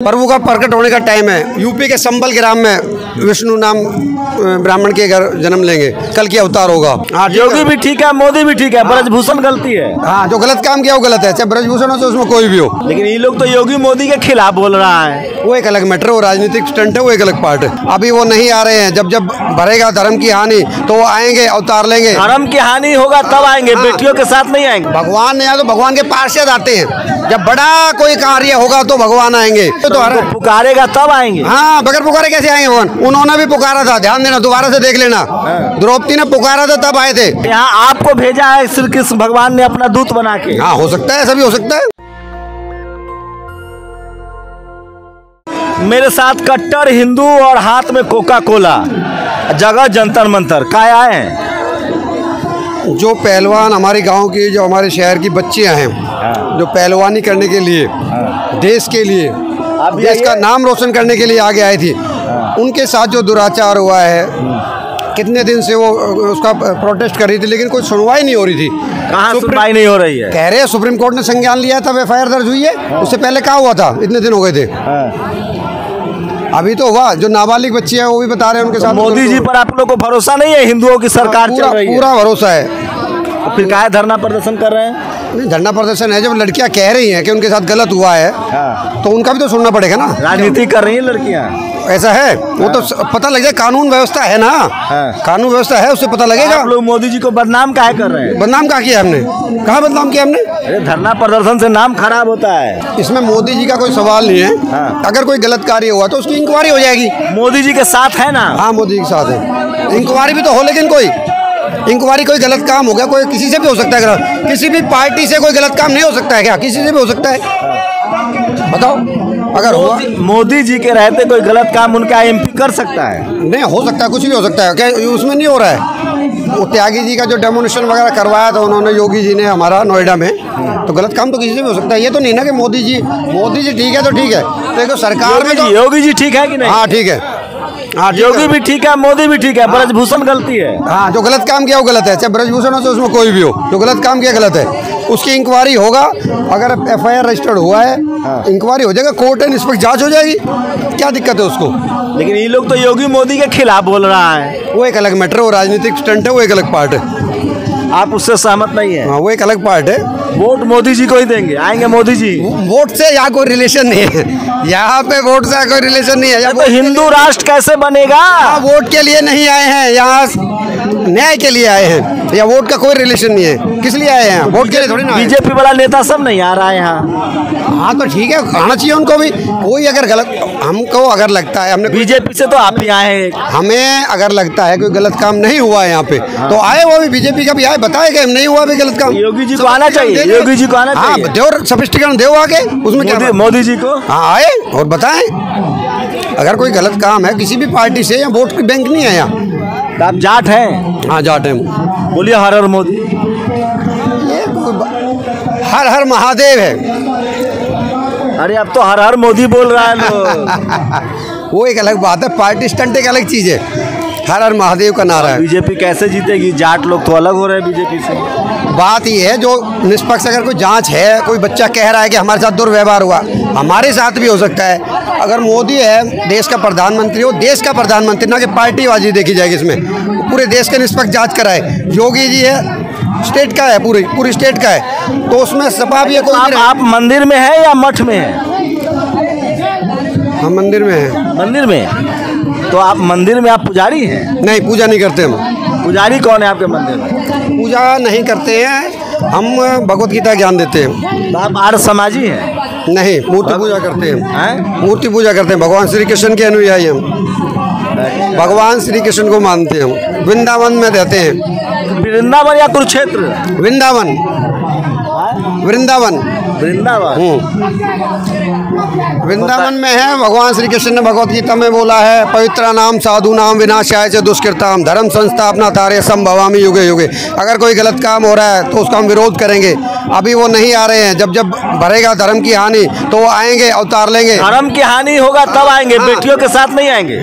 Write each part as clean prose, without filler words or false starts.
प्रभु का प्रकट होने का टाइम है। यूपी के संबल ग्राम में विष्णु नाम ब्राह्मण के घर जन्म लेंगे, कल की अवतार होगा। हाँ, योगी भी ठीक है, मोदी भी ठीक है, ब्रजभूषण गलती है। हाँ, जो गलत काम किया वो गलत है, चाहे ब्रजभूषण हो तो उसमें कोई भी हो। लेकिन ये लोग तो योगी मोदी के खिलाफ बोल रहा है। वो एक अलग मैटर, वो राजनीतिक स्टंट है, वो एक अलग पार्ट है। अभी वो नहीं आ रहे हैं, जब जब भरेगा धर्म की हानि तो वो आएंगे, अवतार लेंगे। धर्म की हानि होगा तब आएंगे, बेटियों के साथ नहीं आएंगे। भगवान ने तो भगवान के पार्षद आते हैं, जब बड़ा कोई कार्य होगा तो भगवान आएंगे। तो पुकारेगा तब आएंगे। हाँ, बगैर पुकारे कैसे आएंगे भगवान? उन्होंने भी पुकारा था, ध्यान देना, दोबारा से देख लेना। द्रौपदी ने पुकारा था तब आए थे। यहाँ आपको भेजा है श्री कृष्ण भगवान ने अपना दूत बना के। हाँ, हो सकता है, सभी हो सकता है। मेरे साथ कट्टर हिंदू और हाथ में कोका कोला, जगह जंतर मंतर, काय आए हैं? जो पहलवान हमारे गांव की, जो हमारे शहर की बच्चियां हैं, जो पहलवानी करने के लिए, देश के लिए, देश का नाम रोशन करने के लिए आगे आई थी, उनके साथ जो दुराचार हुआ है, कितने दिन से वो उसका प्रोटेस्ट कर रही थी, लेकिन कोई सुनवाई नहीं हो रही थी। कहाँ सुनवाई नहीं हो रही है? कह रहे हैं सुप्रीम कोर्ट ने संज्ञान लिया, तब एफआईआर दर्ज हुई है। उससे पहले कहाँ हुआ था? इतने दिन हो गए थे। अभी तो हुआ। जो नाबालिग बच्ची है वो भी बता रहे हैं उनके साथ। मोदी जी पर आप लोग को भरोसा नहीं है? हिंदुओं की सरकार चल रही है, पूरा भरोसा है। तो फिर काहे धरना प्रदर्शन कर रहे हैं? नहीं, धरना प्रदर्शन है, जब लड़कियां कह रही हैं कि उनके साथ गलत हुआ है, तो उनका भी तो सुनना पड़ेगा ना। राजनीति कर रही हैं लड़कियां, ऐसा है। वो तो पता लग जाए, कानून व्यवस्था है ना। कानून व्यवस्था है, उससे पता लगेगा। आप लोग मोदी जी को बदनाम काहे कर रहे हैं? बदनाम कहाँ किया हमने? कहाँ बदनाम किया हमने? अरे धरना प्रदर्शन से नाम खराब होता है। इसमें मोदी जी का कोई सवाल नहीं है। अगर कोई गलत कार्य हुआ तो उसकी इंक्वायरी हो जाएगी। मोदी जी के साथ है ना? हाँ, मोदी जी के साथ है। इंक्वायरी भी तो हो, लेकिन कोई इंक्वायरी, कोई गलत काम हो गया, कोई किसी से भी हो सकता है। किसी भी पार्टी से कोई गलत काम नहीं हो सकता है क्या? किसी से भी हो सकता है, बताओ। अगर हुआ, मोदी जी के रहते कोई गलत काम उनका एमपी कर सकता है? नहीं हो सकता है, कुछ भी हो सकता है। क्या उसमें नहीं हो रहा है? वो त्यागी जी का जो डेमोनेशन वगैरह करवाया था उन्होंने, योगी जी ने, हमारा नोएडा में, तो गलत काम तो किसी से भी हो सकता है। ये तो नहीं ना कि मोदी जी ठीक है तो ठीक है। देखो सरकार में तो योगी जी ठीक है कि नहीं? हाँ, ठीक है। हाँ, योगी भी ठीक है, मोदी भी ठीक है, ब्रजभूषण गलती है। हाँ, जो गलत काम किया वो गलत है, चाहे ब्रजभूषण हो तो उसमें कोई भी हो। जो गलत काम किया गलत है, उसकी इंक्वायरी होगा। अगर एफआईआर रजिस्टर्ड हुआ है, इंक्वायरी हो जाएगा, कोर्ट है, निष्पक्ष जांच हो जाएगी। क्या दिक्कत है उसको? लेकिन ये लोग तो योगी मोदी के खिलाफ बोल रहा है। वो एक अलग मैटर, वो राजनीतिक स्टंट है, वो एक अलग पार्ट है। आप उससे सहमत नहीं है? हाँ, वो एक अलग पार्ट है। वोट मोदी जी को ही देंगे, आएंगे मोदी जी। वोट से यहाँ कोई रिलेशन नहीं है, यहाँ पे वोट से कोई रिलेशन नहीं है। तो हिंदू राष्ट्र कैसे बनेगा? वोट के लिए नहीं आए हैं, यहाँ न्याय के लिए आए हैं। या वोट का कोई रिलेशन नहीं है। किस लिए आए हैं? वोट के लिए थोड़ी ना। बीजेपी वाला नेता सब नहीं आ रहा है यहाँ। हाँ, तो ठीक है, आना चाहिए उनको भी। कोई अगर गलत, हमको अगर लगता है, हमने बीजेपी से तो आप ही आए हैं, हमें अगर लगता है कोई गलत काम नहीं हुआ है यहाँ पे, तो आए, वो भी बीजेपी का भी आए, बताए कि नहीं हुआ भी गलत काम। योगी जी को आना चाहिए, योगी जी को आना चाहिए। हाँ, देव सफिस्टिकेशन देव आगे, उसमें क्या? मोदी जी को हाँ आए और बताएं। अगर कोई गलत काम है किसी भी पार्टी से, या वोट की बैंक नहीं है यहाँ। आप जाट हैं? हाँ, जाट है। बोलिए हर हर मोदी। ये हर हर महादेव है। अरे अब तो हर हर मोदी बोल रहा है लोग। वो एक अलग बात है, पार्टी स्टंट एक अलग चीज़ है। हर हर महादेव का नारा है। बीजेपी कैसे जीतेगी? जाट लोग तो अलग हो रहे हैं बीजेपी से। बात ये है, जो निष्पक्ष अगर कोई जांच है, कोई बच्चा कह रहा है कि हमारे साथ दुर्व्यवहार हुआ, हमारे साथ भी हो सकता है। अगर मोदी है, देश का प्रधानमंत्री हो, देश का प्रधानमंत्री, ना कि पार्टीबाजी देखी जाएगी इसमें, पूरे देश के निष्पक्ष जांच कराए। योगी जी है, स्टेट का है, पूरी स्टेट का है, तो उसमें सपा भी है। कोई आप मंदिर में है या मठ में है? हम मंदिर में हैं। मंदिर में? तो आप मंदिर में, आप पुजारी हैं? नहीं, पूजा नहीं करते हम। पुजारी कौन है आपके मंदिर में? पूजा नहीं करते हैं हम, भगवत गीता ज्ञान देते हैं। तो आप आर्य समाजी हैं? नहीं, मूर्ति पूजा करते हैं। मूर्ति पूजा करते हैं। भगवान श्री कृष्ण के अनुयायी हम, भगवान श्री कृष्ण को मानते हैं हम। वृंदावन में रहते हैं। वृंदावन या कुरुक्षेत्र? वृंदावन। वृंदावन वृंदावन में है। भगवान श्री कृष्ण ने भगवत गीता में बोला है, पवित्र नाम साधु नाम विनाशाय च दुष्कृताम धर्म संस्थापना तारे संभवामी युगे युगे। अगर कोई गलत काम हो रहा है तो उसका हम विरोध करेंगे। अभी वो नहीं आ रहे हैं, जब जब भरेगा धर्म की हानि तो वो आएंगे, अवतार लेंगे। धर्म की हानि होगा तब आएंगे, बेटियों के साथ नहीं आएंगे।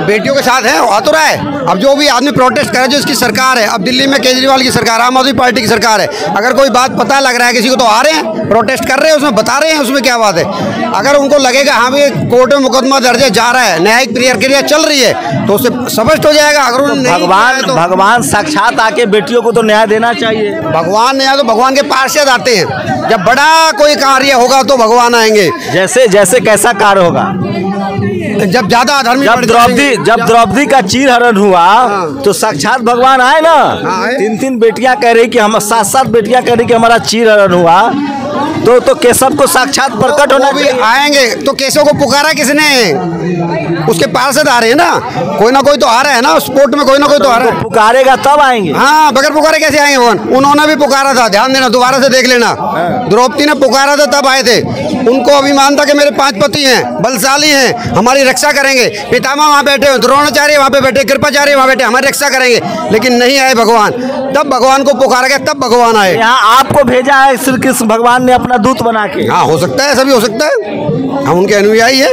बेटियों के साथ है, आ तो रहा है। अब जो भी आदमी प्रोटेस्ट करे, जो इसकी सरकार है, अब दिल्ली में केजरीवाल की सरकार, आम आदमी पार्टी की सरकार है, अगर कोई बात पता लग रहा है किसी को तो आ रहे हैं प्रोटेस्ट प्रोटेस्ट कर रहे हैं उसमें बता रहे हैं, उसमें क्या बात है। अगर उनको लगेगा हाँ भी कोर्ट में मुकदमा दर्ज जा रहा है, न्यायिक प्रक्रिया चल रही है, तो उससे स्पष्ट हो जाएगा। अगर भगवान साक्षात आके बेटियों को तो न्याय देना चाहिए। भगवान न्याय तो भगवान के पार्षद आते हैं, जब बड़ा कोई कार्य होगा तो भगवान आएंगे। जैसे कैसा कार्य होगा? जब ज्यादा अधर्मी, जब द्रौपदी का चीरहरण हुआ तो साक्षात भगवान आए ना। 3 बेटियां कह रही कि हम 7 बेटियां कह रही कि हमारा चीरहरण हुआ, तो केशव को साक्षात प्रकट होना भी आएंगे। तो केशव को पुकारा किसने? उसके पार्षद आ रहे हैं ना, कोई ना कोई तो आ रहा है ना, स्पोर्ट में कोई ना कोई तो आ रहा है। पुकारेगा तब आएंगे। हाँ, बगैर पुकारे कैसे आएंगे भगवान? उन्होंने भी पुकारा था, ध्यान देना, दोबारा से देख लेना। द्रौपदी ने पुकारा था तब आए थे। उनको अभिमान था कि मेरे 5 पति हैं, बलशाली हैं, हमारी रक्षा करेंगे। पितामह वहाँ बैठे हैं, द्रोणाचार्य वहाँ पे बैठे, कृपाचार्य वहाँ बैठे, हमारी रक्षा करेंगे। लेकिन नहीं आए भगवान, तब भगवान को पुकारा गया, तब भगवान आए। यहाँ आपको भेजा है श्री कृष्ण भगवान ने अपना दूत बना के। हाँ, हो सकता है, ऐसा भी हो सकता है, हम उनके अनुयायी है,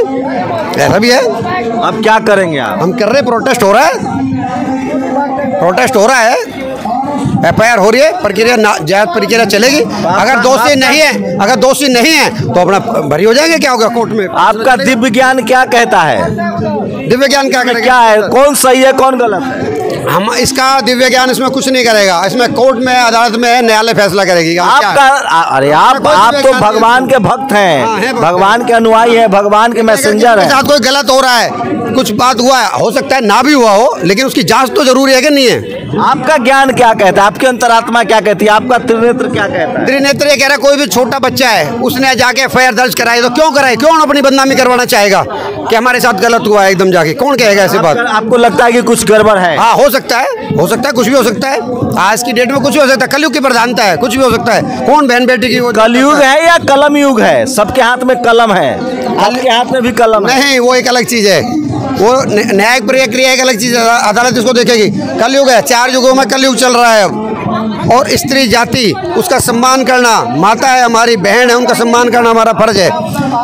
ऐसा भी है। अब क्या करेंगे आप? हम कर रहे, प्रोटेस्ट हो रहा है, प्रोटेस्ट हो रहा है, FIR हो रही है, प्रक्रिया जायज प्रक्रिया चलेगी। अगर दोषी नहीं है तो अपना भरी हो जाएंगे। क्या होगा कोर्ट में? आपका दिव्य ज्ञान क्या कहता है? दिव्य ज्ञान क्या है? कौन सही है कौन गलत है? हम इसका दिव्य ज्ञान इसमें कुछ नहीं करेगा। इसमें कोर्ट में, अदालत में न्यायालय फैसला करेगी। आपका अरे आप तो भगवान के भक्त हैं, भगवान के अनुयायी हैं, भगवान के मैसेंजर हैं। कोई गलत हो रहा है, कुछ बात हुआ है, हो सकता है ना भी हुआ हो, लेकिन उसकी जांच तो जरूरी है कि नहीं है? आपका ज्ञान क्या कहता है? आपकी अंतरात्मा क्या कहती है? आपका त्रिनेत्र क्या कहता है? त्रिनेत्र ये कह रहा है कोई भी छोटा बच्चा है, उसने जाके FIR दर्ज कराई तो क्यों कराई? क्यों अपनी बदनामी करवाना चाहेगा कि हमारे साथ गलत हुआ है? एकदम जाके कौन कहेगा ऐसी बात? आपको लगता है कि कुछ गड़बड़ है? हाँ, हो सकता है, कुछ भी हो सकता है। आज की डेट में कुछ भी हो सकता है, कलयुग की प्रधानता है, कुछ भी हो सकता है। कौन बहन बेटी की? कलयुग है या कलम युग है? सबके हाथ में कलम है, आपके हाथ में भी कलम नहीं, वो एक अलग चीज है, वो न्यायिक प्रक्रिया एक अलग चीज है, अदालत इसको देखेगी। कलयुग है, 4 युगों में कलयुग चल रहा है अब। और स्त्री जाति, उसका सम्मान करना, माता है हमारी, बहन है, उनका सम्मान करना हमारा फर्ज है।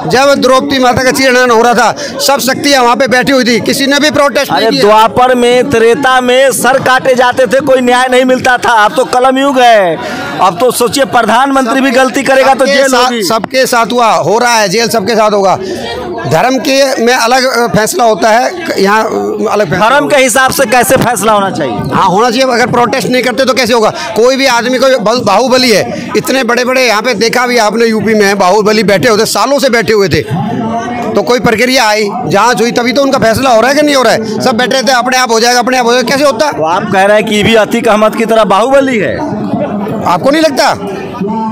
जब द्रौपदी माता का चीरहरण हो रहा था, सब शक्तियां वहाँ पे बैठी हुई थी, किसी ने भी प्रोटेस्ट नहीं किया। द्वापर में, त्रेता में सर काटे जाते थे, कोई न्याय नहीं मिलता था। अब तो कलम युग है। अब तो सोचिए प्रधानमंत्री भी गलती करेगा तो जेल होगी। सबके साथ हो रहा है, जेल सबके साथ होगा। धर्म के में अलग फैसला होता है, यहाँ अलग। धर्म के हिसाब से कैसे फैसला होना चाहिए? हाँ, होना चाहिए। अगर प्रोटेस्ट नहीं करते तो कैसे होगा? कोई भी आदमी को बाहुबली है, इतने बड़े बड़े यहाँ पे देखा भी आपने, यूपी में बाहुबली बैठे होते, सालों से बैठे हुए थे। तो कोई प्रक्रिया आई, जांच हुई, तभी तो उनका फैसला हो रहा है कि नहीं हो रहा है? सब बैठे थे, अपने आप हो जाएगा, अपने आप हो जाएगा, कैसे होता? तो आप कह रहे हैं कि भी अतीक अहमद की तरह बाहुबली है, आपको नहीं लगता?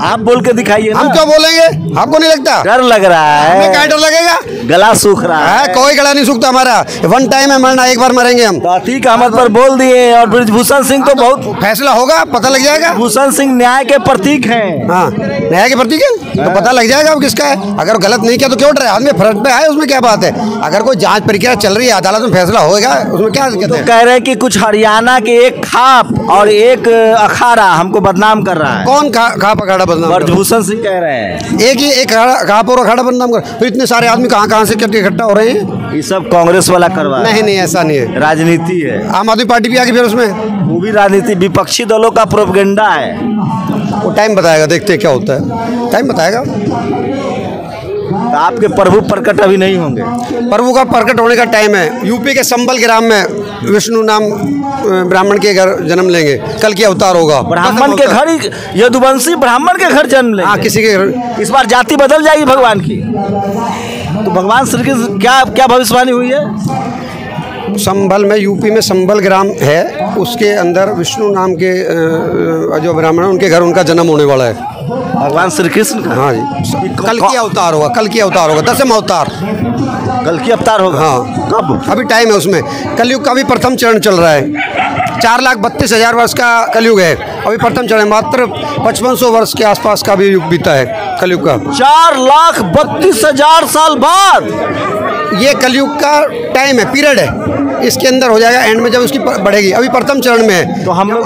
आप बोल के दिखाइए। हम क्यों बोलेंगे? आपको नहीं लगता? डर लग रहा है। हमें क्या डर लगेगा? गला सूख रहा है। कोई गला नहीं सूखता हमारा। वन टाइम है मरना, एक बार मरेंगे हम। अतीक अहमद पर बोल दिए, और ब्रिजभूषण सिंह तो बहुत फैसला होगा, पता लग जाएगा। भूषण सिंह न्याय के प्रतीक हैं। हाँ, न्याय के प्रतीक है, तो पता लग जाएगा अब किसका है। अगर गलत नहीं किया तो क्यों डरे? आदमी फ्रंट पे आए, उसमें क्या बात है? अगर कोई जांच प्रक्रिया चल रही है, अदालत में फैसला होगा, उसमें क्या कहते हैं? कह रहे हैं कि कुछ हरियाणा के एक खाप और एक अखाड़ा हमको बदनाम कर रहा है। कौन खाप अखाड़ा बदनाम? ब्रिजभूषण सिंह कह रहे हैं एक ही एक खाप और अखाड़ा बदनाम कर। फिर इतने सारे आदमी कहाँ से इकट्ठा हो रहे हैं? ये सब कांग्रेस वाला करवा। नहीं, ऐसा नहीं है, राजनीति है। आम आदमी पार्टी भी आ गई फिर उसमें, वो भी राजनीति, विपक्षी दलों का प्रोपेगेंडा है। वो टाइम बताएगा, देखते हैं क्या होता है, टाइम बताएगा। तो आपके प्रभु प्रकट अभी नहीं होंगे? प्रभु का प्रकट होने का टाइम है। यूपी के संबल ग्राम में विष्णु नाम ब्राह्मण के घर जन्म लेंगे, कल की अवतार होगा। ब्राह्मण के घर, यदुवंशी ब्राह्मण के घर जन्म लेंगे। हाँ, किसी के घर। इस बार जाति बदल जाएगी भगवान की। तो भगवान श्री कृष्ण क्या भविष्यवाणी हुई है? संभल में, यूपी में संभल ग्राम है, उसके अंदर विष्णु नाम के जो ब्राह्मण, उनके घर उनका जन्म होने वाला है, भगवान श्री कृष्ण का। हाँ जी, कल की अवतार होगा, 10th अवतार, कल की अवतार होगा। हाँ, कब? अभी टाइम है उसमें। कलयुग का भी प्रथम चरण चल रहा है। 4,32,000 वर्ष का कलयुग है, अभी प्रथम चरण, मात्र 5500 वर्ष के आसपास का भी युग बीता है कलयुग का। 4,32,000 साल बाद ये कलयुग का टाइम है, पीरियड है। इसके अंदर हो जाएगा एंड में, जब उसकी बढ़ेगी। अभी प्रथम चरण में है। तो हम लोग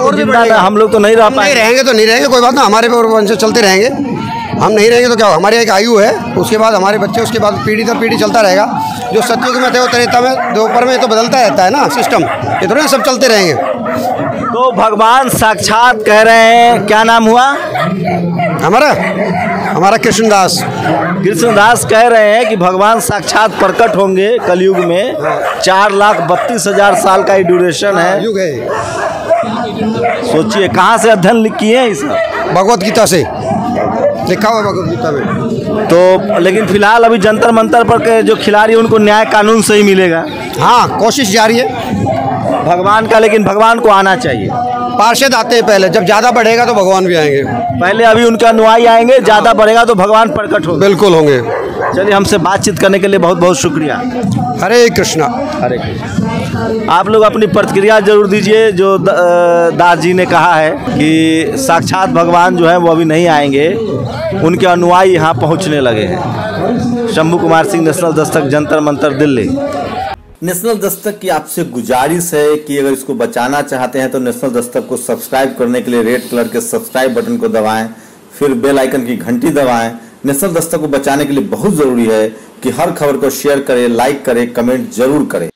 हम लोग तो नहीं रह पाएंगे। नहीं रहेंगे तो नहीं रहेंगे, कोई बात ना, हमारे वंश चलते रहेंगे। हम नहीं रहेंगे तो क्या? हमारी एक आयु है, उसके बाद हमारे बच्चे, उसके बाद पीढ़ी दर पीढ़ी चलता रहेगा। जो सतयुग में थे वो त्रेता में, दोपहर में, तो बदलता रहता है ना सिस्टम, ये थोड़ा सब चलते रहेंगे। तो भगवान साक्षात कह रहे हैं, क्या नाम हुआ हमारा? हमारा कृष्णदास। कृष्णदास कह रहे हैं कि भगवान साक्षात प्रकट होंगे कलयुग में। 4,32,000 साल का ये ड्यूरेशन है। युग है। सोचिए कहाँ से अध्ययन किए हैं इस भगवत गीता से लिखा हुआ, भगवत गीता में। तो लेकिन फिलहाल अभी जंतर मंतर पर के जो खिलाड़ी उनको न्याय कानून से ही मिलेगा। हाँ, कोशिश जारी है भगवान का, लेकिन भगवान को आना चाहिए। पार्षद आते हैं पहले, जब ज़्यादा बढ़ेगा तो भगवान भी आएंगे। पहले अभी उनके अनुयायी आएंगे, ज़्यादा बढ़ेगा तो भगवान प्रकट होंगे। बिल्कुल होंगे। चलिए, हमसे बातचीत करने के लिए बहुत बहुत शुक्रिया। हरे कृष्णा। हरे कृष्णा। आप लोग अपनी प्रतिक्रिया जरूर दीजिए। जो दास जी ने कहा है कि साक्षात भगवान जो है वो अभी नहीं आएंगे, उनके अनुयायी यहाँ पहुँचने लगे हैं। शंभू कुमार सिंह, नेशनल दस्तक, जंतर मंतर, दिल्ली। नेशनल दस्तक की आपसे गुजारिश है कि अगर इसको बचाना चाहते हैं तो नेशनल दस्तक को सब्सक्राइब करने के लिए रेड कलर के सब्सक्राइब बटन को दबाएं, फिर बेल आइकन की घंटी दबाएं। नेशनल दस्तक को बचाने के लिए बहुत जरूरी है कि हर खबर को शेयर करें, लाइक करें, कमेंट जरूर करें।